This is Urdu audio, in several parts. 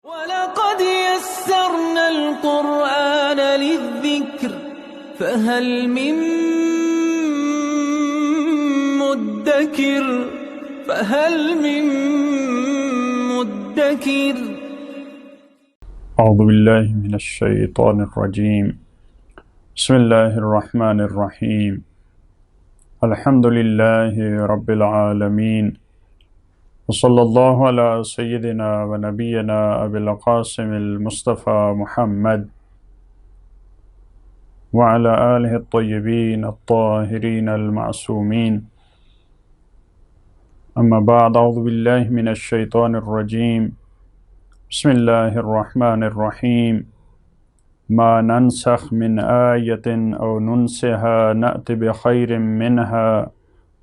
وَلَقَدْ يَسَّرْنَا الْقُرْآنَ لِلذِّكْرِ فَهَلْ مِن مُّدَّكِرٍ اعوذ باللہ من الشیطان الرجیم بسم اللہ الرحمن الرحیم الحمد للہ رب العالمین وصلی اللہ علی سیدنا و نبینا ابی القاسم المصطفى محمد وعلى آلہ الطیبین الطاہرین المعصومین اما بعد اعوذ باللہ من الشیطان الرجیم بسم اللہ الرحمن الرحیم ما ننسخ من آیت او ننسها نأت بخیر منها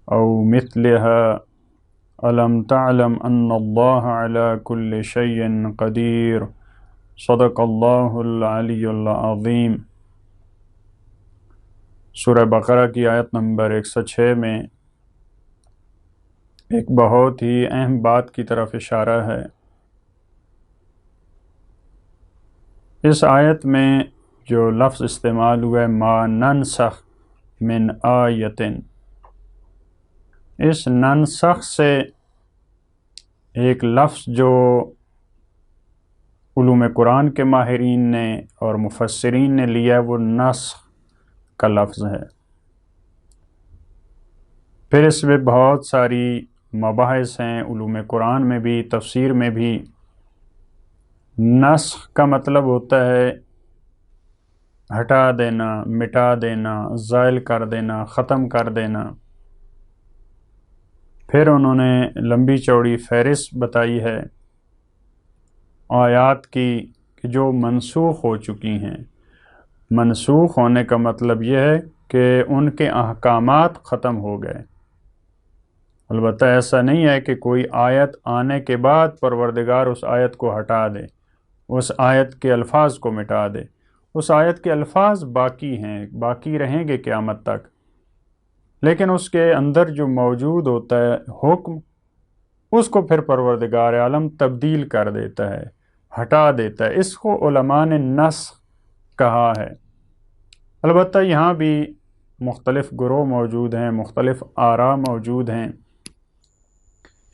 او مثلها الم تعلم ان اللہ علی کل شیء قدیر صدق اللہ العلی العظیم۔ سورہ بقرہ کی آیت نمبر 106 میں ایک بہت ہی اہم بات کی طرف اشارہ ہے۔ اس آیت میں جو لفظ استعمال ہوا ہے ما ننسخ من آیت، اس ننسخ سے ایک لفظ جو علوم قرآن کے ماہرین نے اور مفسرین نے لیا ہے وہ نسخ کا لفظ ہے۔ پھر اس میں بہت ساری مباحث ہیں علوم قرآن میں بھی، تفسیر میں بھی۔ نسخ کا مطلب ہوتا ہے ہٹا دینا، مٹا دینا، زائل کر دینا، ختم کر دینا۔ پھر انہوں نے لمبی چوڑی فہرست بتائی ہے آیات کی کہ جو منسوخ ہو چکی ہیں۔ منسوخ ہونے کا مطلب یہ ہے کہ ان کے احکامات ختم ہو گئے۔ البتہ ایسا نہیں ہے کہ کوئی آیت آنے کے بعد پروردگار اس آیت کو ہٹا دے، اس آیت کے الفاظ کو مٹا دے۔ اس آیت کے الفاظ باقی ہیں، باقی رہیں گے قیامت تک، لیکن اس کے اندر جو موجود ہوتا ہے حکم، اس کو پھر پروردگار عالم تبدیل کر دیتا ہے، ہٹا دیتا ہے۔ اس کو علماء نے نسخ کہا ہے۔ البتہ یہاں بھی مختلف گروہ موجود ہیں، مختلف آراء موجود ہیں۔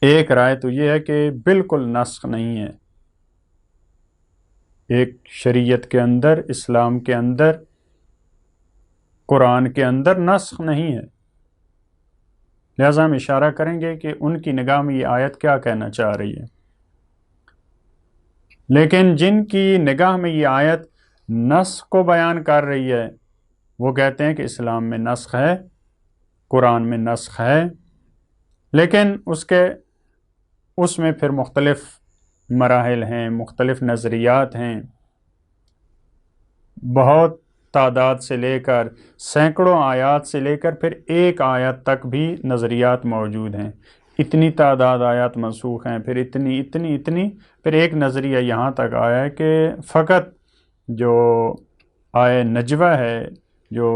ایک رائے تو یہ ہے کہ بالکل نسخ نہیں ہے۔ ایک شریعت کے اندر، اسلام کے اندر، قرآن کے اندر نسخ نہیں ہے۔ لہذا ہم اشارہ کریں گے کہ ان کی نگاہ میں یہ آیت کیا کہنا چاہ رہی ہے۔ لیکن جن کی نگاہ میں یہ آیت نسخ کو بیان کر رہی ہے، وہ کہتے ہیں کہ اسلام میں نسخ ہے، قرآن میں نسخ ہے، لیکن اس میں پھر مختلف مراحل ہیں، مختلف نظریات ہیں۔ بہت تعداد سے لے کر سینکڑوں آیات سے لے کر پھر ایک آیت تک بھی نظریات موجود ہیں۔ اتنی تعداد آیات منسوخ ہیں، پھر اتنی پھر ایک نظریہ یہاں تک آیا ہے کہ فقط جو آیہ نجوہ ہے، جو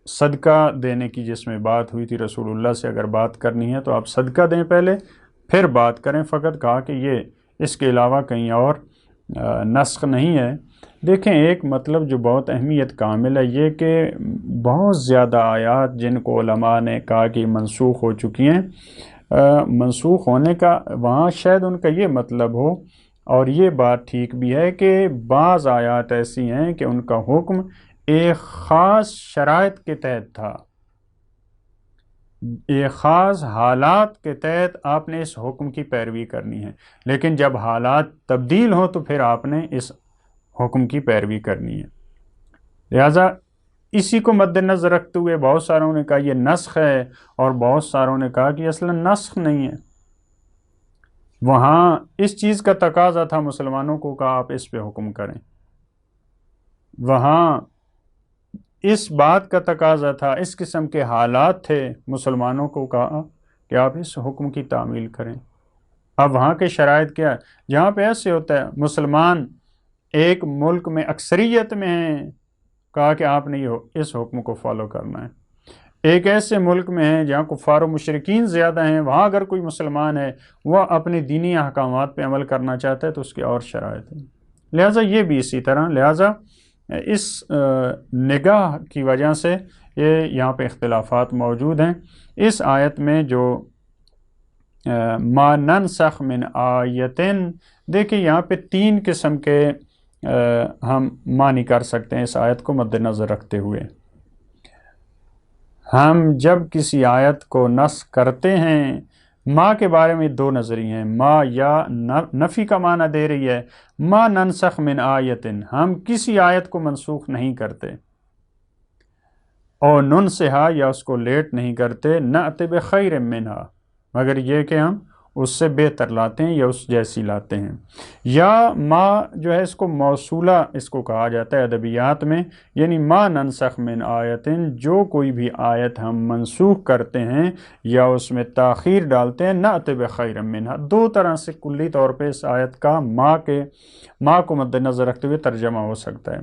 صدقہ دینے کی جس میں بات ہوئی تھی، رسول اللہ سے اگر بات کرنی ہے تو آپ صدقہ دیں پہلے پھر بات کریں، فقط کہا کہ یہ اس کے علاوہ کہیں اور نسخ نہیں ہے۔ دیکھیں، ایک مطلب جو بہت اہمیت کامل ہے یہ کہ بہت زیادہ آیات جن کو علماء نے کہا کہ منسوخ ہو چکی ہیں، منسوخ ہونے کا وہاں شاید ان کا یہ مطلب ہو، اور یہ بات ٹھیک بھی ہے کہ بعض آیات ایسی ہیں کہ ان کا حکم ایک خاص شرائط کے تحت تھا، ایک خاص حالات کے تحت آپ نے اس حکم کی پیروی کرنی ہے، لیکن جب حالات تبدیل ہوں تو پھر آپ نے اس حکم کی پیروی کرنی ہے۔ لہذا اسی کو مد نظر رکھتے ہوئے بہت ساروں نے کہا یہ نسخ ہے، اور بہت ساروں نے کہا کہ اصلا نسخ نہیں ہے۔ وہاں اس چیز کا تقاضا تھا مسلمانوں کو، کہا آپ اس پہ حکم کریں۔ وہاں اس بات کا تقاضا تھا، اس قسم کے حالات تھے، مسلمانوں کو کہا کہ آپ اس حکم کی تعمیل کریں۔ اب وہاں کے شرائط کیا ہے؟ جہاں پہ ایسے ہوتا ہے مسلمان ایک ملک میں اکثریت میں ہیں، کہا کہ آپ نے اس حکم کو فالو کرنا ہے۔ ایک ایسے ملک میں ہیں جہاں کفار و مشرکین زیادہ ہیں، وہاں اگر کوئی مسلمان ہے وہ اپنے دینی احکامات پہ عمل کرنا چاہتا ہے تو اس کی اور شرائط ہیں۔ لہٰذا یہ بھی اسی طرح، لہٰذا اس نگاہ کی وجہ سے یہ یہاں پہ اختلافات موجود ہیں۔ اس آیت میں جو ما ننسخ من آیتن، دیکھیں یہاں پہ 3 قسم کے ہم معنی کر سکتے ہیں اس آیت کو مد نظر رکھتے ہوئے۔ ہم جب کسی آیت کو نسخ کرتے ہیں، ما کے بارے میں 2 نظریے ہیں، ما یا نفی کا معنی دے رہی ہے، ما ننسخ من آیتن، ہم کسی آیت کو منسوخ نہیں کرتے، اور ننسہا یا اس کو لیٹ نہیں کرتے، نأتی بخیر منہا، مگر یہ کہ ہم اس سے بہتر لاتے ہیں یا اس جیسی لاتے ہیں۔ یا ما جو ہے اس کو موصولہ اس کو کہا جاتا ہے ادبیات میں، یعنی ما ننسخ من آیتن، جو کوئی بھی آیت ہم منسوخ کرتے ہیں یا اس میں تاخیر ڈالتے ہیں، نأتی بخیر منہا، 2 طرح سے کلی طور پہ اس آیت کا ما کو مد نظر رکھتے ہوئے ترجمہ ہو سکتا ہے۔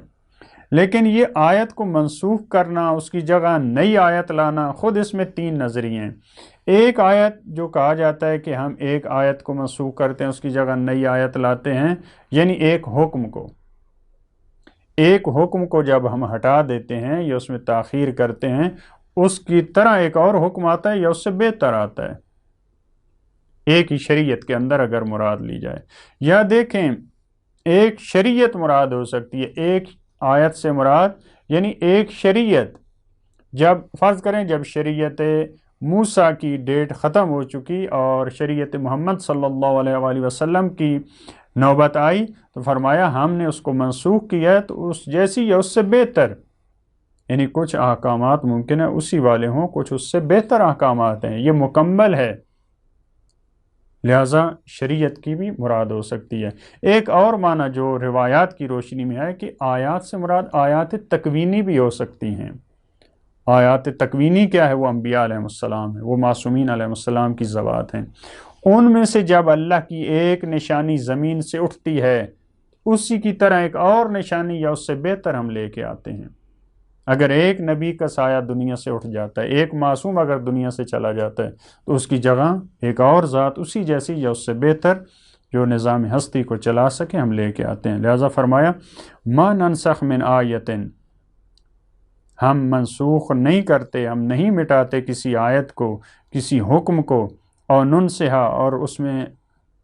لیکن یہ آیت کو منسوخ کرنا، اس کی جگہ نئی آیت لانا، خود اس میں 3 نظریے ہیں۔ ایک آیت جو کہا جاتا ہے کہ ہم ایک آیت کو منسوخ کرتے ہیں، اس کی جگہ نئی آیت لاتے ہیں، یعنی ایک حکم کو جب ہم ہٹا دیتے ہیں یا اس میں تاخیر کرتے ہیں، اس کی طرح ایک اور حکم آتا ہے یا اس سے بہتر آتا ہے، ایک ہی شریعت کے اندر اگر مراد لی جائے۔ یا دیکھیں ایک شریعت مراد ہو سکتی ہے، ایک آیت سے مراد یعنی ایک شریعت، جب فرض کریں جب شریعت موسیٰ کی ڈیٹ ختم ہو چکی اور شریعت محمد صلی اللہ علیہ وآلہ وسلم کی نوبت آئی تو فرمایا ہم نے اس کو منسوخ کیا ہے تو اس جیسی یا اس سے بہتر، یعنی کچھ احکامات ممکن ہے اسی والے ہوں، کچھ اس سے بہتر احکامات ہیں، یہ مکمل ہے، لہٰذا شریعت کی بھی مراد ہو سکتی ہے۔ ایک اور معنی جو روایات کی روشنی میں ہے کہ آیات سے مراد آیات تکوینی بھی ہو سکتی ہیں۔ آیات تکوینی کیا ہے؟ وہ انبیاء علیہ السلام ہیں، وہ معصومین علیہ السلام کی ذوات ہیں۔ ان میں سے جب اللہ کی ایک نشانی زمین سے اٹھتی ہے، اسی کی طرح ایک اور نشانی یا اس سے بہتر ہم لے کے آتے ہیں۔ اگر ایک نبی کا سایہ دنیا سے اٹھ جاتا ہے، ایک معصوم اگر دنیا سے چلا جاتا ہے تو اس کی جگہ ایک اور ذات اسی جیسی یا اس سے بہتر جو نظام ہستی کو چلا سکے ہم لے کے آتے ہیں۔ لہذا فرمایا ما ننسخ من آیتن، ہم منسوخ نہیں کرتے، ہم نہیں مٹاتے کسی آیت کو، کسی حکم کو، اور ننسہا، اور اس میں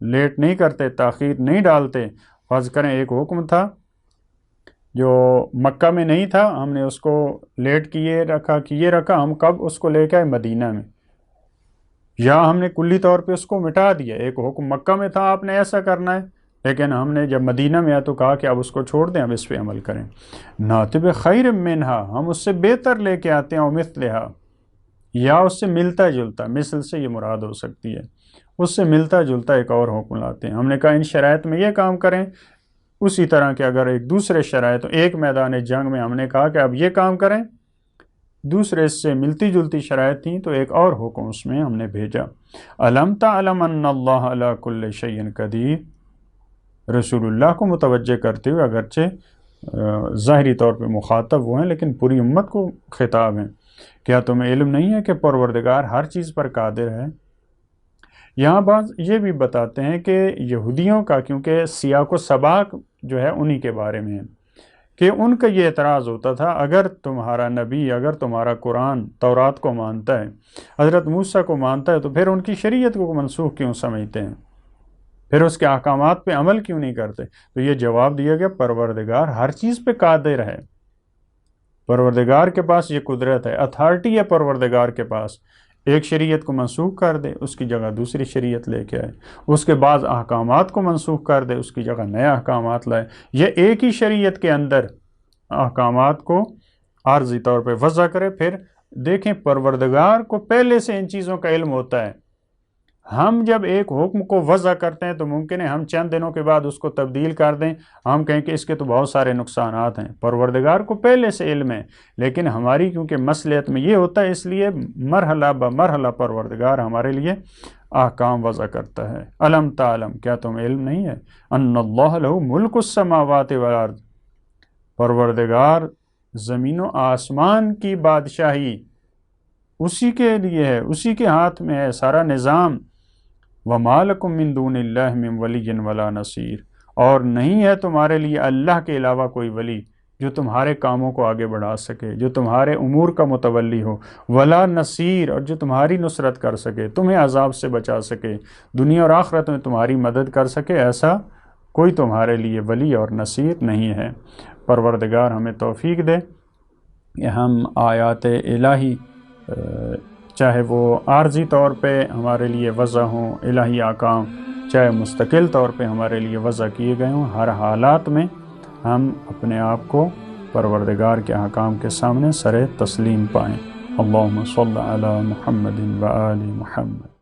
لیٹ نہیں کرتے، تاخیر نہیں ڈالتے۔ فرض کریں ایک حکم تھا جو مکہ میں نہیں تھا، ہم نے اس کو لیٹ کیے رکھا، ہم کب اس کو لے کے آئے؟ مدینہ میں، یا ہم نے کلی طور پہ اس کو مٹا دیا۔ ایک حکم مکہ میں تھا آپ نے ایسا کرنا ہے، لیکن ہم نے جب مدینہ میں آیا تو کہا کہ اب اس کو چھوڑ دیں، اب اس پہ عمل کریں۔ ناطب خیر منہا، ہم اس سے بہتر لے کے آتے ہیں، مثلہا، یا اس سے ملتا جلتا، مثل سے یہ مراد ہو سکتی ہے، اس سے ملتا جلتا ایک اور حکم لاتے ہیں۔ ہم نے کہا ان شرائط میں یہ کام کریں، اسی طرح کہ اگر ایک دوسرے شرائط، ایک میدان جنگ میں ہم نے کہا کہ اب یہ کام کریں، دوسرے اس سے ملتی جلتی شرائط تھیں تو ایک اور حکم اس میں ہم نے بھیجا۔ الم تعلم ان اللہ علی کل شیء قدیر، رسول اللہ کو متوجہ کرتے ہوئے، اگرچہ ظاہری طور پہ مخاطب وہ ہیں لیکن پوری امت کو خطاب ہیں، کیا تمہیں علم نہیں ہے کہ پروردگار ہر چیز پر قادر ہے؟ یہاں بعض یہ بھی بتاتے ہیں کہ یہودیوں کا، کیونکہ سیاق و سباق جو ہے انہی کے بارے میں ہے، کہ ان کا یہ اعتراض ہوتا تھا اگر تمہارا نبی، اگر تمہارا قرآن تورات کو مانتا ہے، حضرت موسیٰ کو مانتا ہے، تو پھر ان کی شریعت کو منسوخ کیوں سمجھتے ہیں، پھر اس کے احکامات پہ عمل کیوں نہیں کرتے؟ تو یہ جواب دیا گیا پروردگار ہر چیز پہ قادر ہے، پروردگار کے پاس یہ قدرت ہے، اتھارٹی ہے پروردگار کے پاس، ایک شریعت کو منسوخ کر دے، اس کی جگہ دوسری شریعت لے کے آئے، اس کے بعد احکامات کو منسوخ کر دے، اس کی جگہ نئے احکامات لائے، یہ ایک ہی شریعت کے اندر احکامات کو عارضی طور پہ وضع کرے۔ پھر دیکھیں پروردگار کو پہلے سے ان چیزوں کا علم ہوتا ہے، ہم جب ایک حکم کو وضع کرتے ہیں تو ممکن ہے ہم چند دنوں کے بعد اس کو تبدیل کر دیں، ہم کہیں کہ اس کے تو بہت سارے نقصانات ہیں، پروردگار کو پہلے سے علم ہے، لیکن ہماری کیونکہ مصلحت میں یہ ہوتا ہے، اس لیے مرحلہ بمرحلہ پروردگار ہمارے لیے احکام وضع کرتا ہے۔ الم تعلم، کیا تمہیں علم نہیں ہے؟ ان اللہ لہ ملک السماوات والارض، پروردگار زمین و آسمان کی بادشاہی اسی کے لیے ہے، اسی کے ہاتھ میں ہے سارا نظام۔ وَمَا لَكُم مِّن دُونِ اللَّهِ مِن وَلِيٍّ وَلَا نَصِيرٍ، اور نہیں ہے تمہارے لیے اللہ کے علاوہ کوئی ولی جو تمہارے کاموں کو آگے بڑھا سکے، جو تمہارے امور کا متولی ہو، ولا نصیر، اور جو تمہاری نصرت کر سکے، تمہیں عذاب سے بچا سکے، دنیا اور آخرت میں تمہاری مدد کر سکے، ایسا کوئی تمہارے لیے ولی اور نصیر نہیں ہے۔ پروردگار ہمیں توفیق دے کہ ہم آیات الہی چاہے وہ عارضی طور پہ ہمارے لیے وضع ہوں، الہی احکام چاہے مستقل طور پہ ہمارے لیے وضع کیے گئے ہوں، ہر حالات میں ہم اپنے آپ کو پروردگار کے احکام کے سامنے سر تسلیم پائیں۔ اللہم صل علی محمد و آل محمد۔